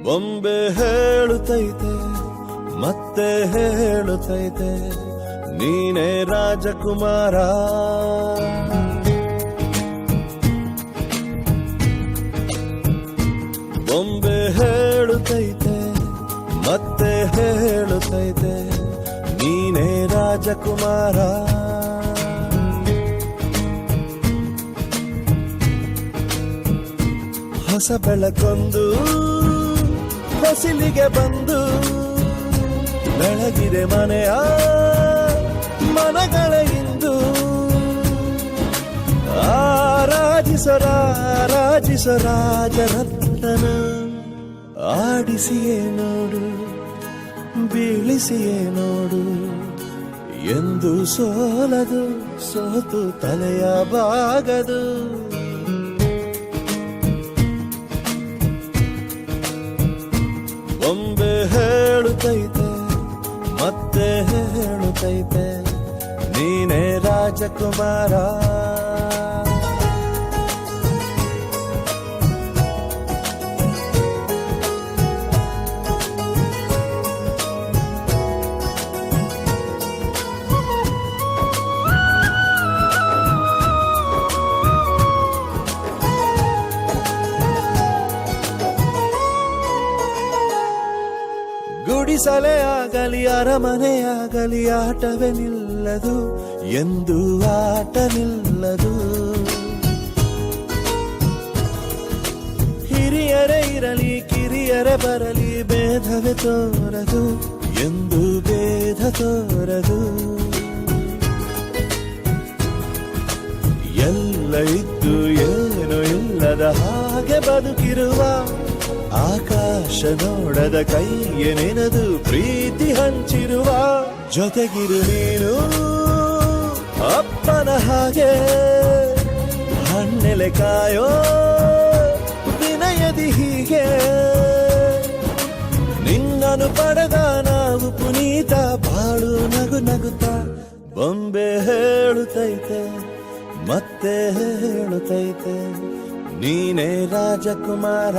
ಬೊಂಬೆ ಹೇಳುತ್ತೈತೆ ಮತ್ತೆ ಹೇಳುತ್ತೈತೆ ನೀನೇ ರಾಜಕುಮಾರ. ಬೊಂಬೆ ಹೇಳುತ್ತೈತೆ ಮತ್ತೆ ಹೇಳುತ್ತೈತೆ ನೀನೇ ರಾಜಕುಮಾರ. ಹೊಸ ಬೆಳಕೊಂದು ಹೊಸಿಲಿಗೆ ಬಂದು ಬೆಳಗಿದೆ ಮನೆಯ ಮನಗಳ ಇಂದು. ಆರಾಜಿಸೋ ರಾಜರತ್ನನ ಆಡಿಸಿಯೇ ನೋಡು ಬೀಳಿಸಿಯೇ ನೋಡು ಎಂದು ಸೋಲದು ಸೋತು ತಲೆಯ ಬಾಗದು. ಬೊಂಬೆ ಹೇಳುತ್ತೈತೆ ಮತ್ತೆ ಹೇಳುತ್ತೈತೆ ನೀನೇ ರಾಜಕುಮಾರ. ಗುಡಿಸಲೇ ಆಗಲಿ ಅರಮನೆಯಾಗಲಿ ಆಟವೇ ನಿಲ್ಲದು ಎಂದು ಆಟ ನಿಲ್ಲದು. ಹಿರಿಯರೇ ಇರಲಿ ಕಿರಿಯರೇ ಬರಲಿ ಭೇದವೇ ತೋರದು ಎಂದು ಭೇದ ತೋರದು. ಎಲ್ಲ ಇದ್ದು ಏನು ಇಲ್ಲದ ಹಾಗೆ ಬದುಕಿರುವ ಆಕಾಶ ನೋಡದ ಕೈಯೇ ನೆನೆದು ಪ್ರೀತಿ ಹಂಚಿರುವ. ಜೊತೆಗಿರು ನೀನು ಅಪ್ಪನ ಹಾಗೆ ಹಣ್ಣೆಲೆ ಕಾಯೋ ವಿನಯದಿ ಹೀಗೆ. ನಿನ್ನನ್ನು ಪಡೆದ ನಾವು ಪುನೀತ ಬಾಳು ನಗು ನಗುತ್ತಾ. ಬೊಂಬೆ ಹೇಳುತ್ತೈತೆ ಮತ್ತೆ ಹೇಳುತ್ತೈತೆ ನೀನೇ ರಾಜಕುಮಾರ.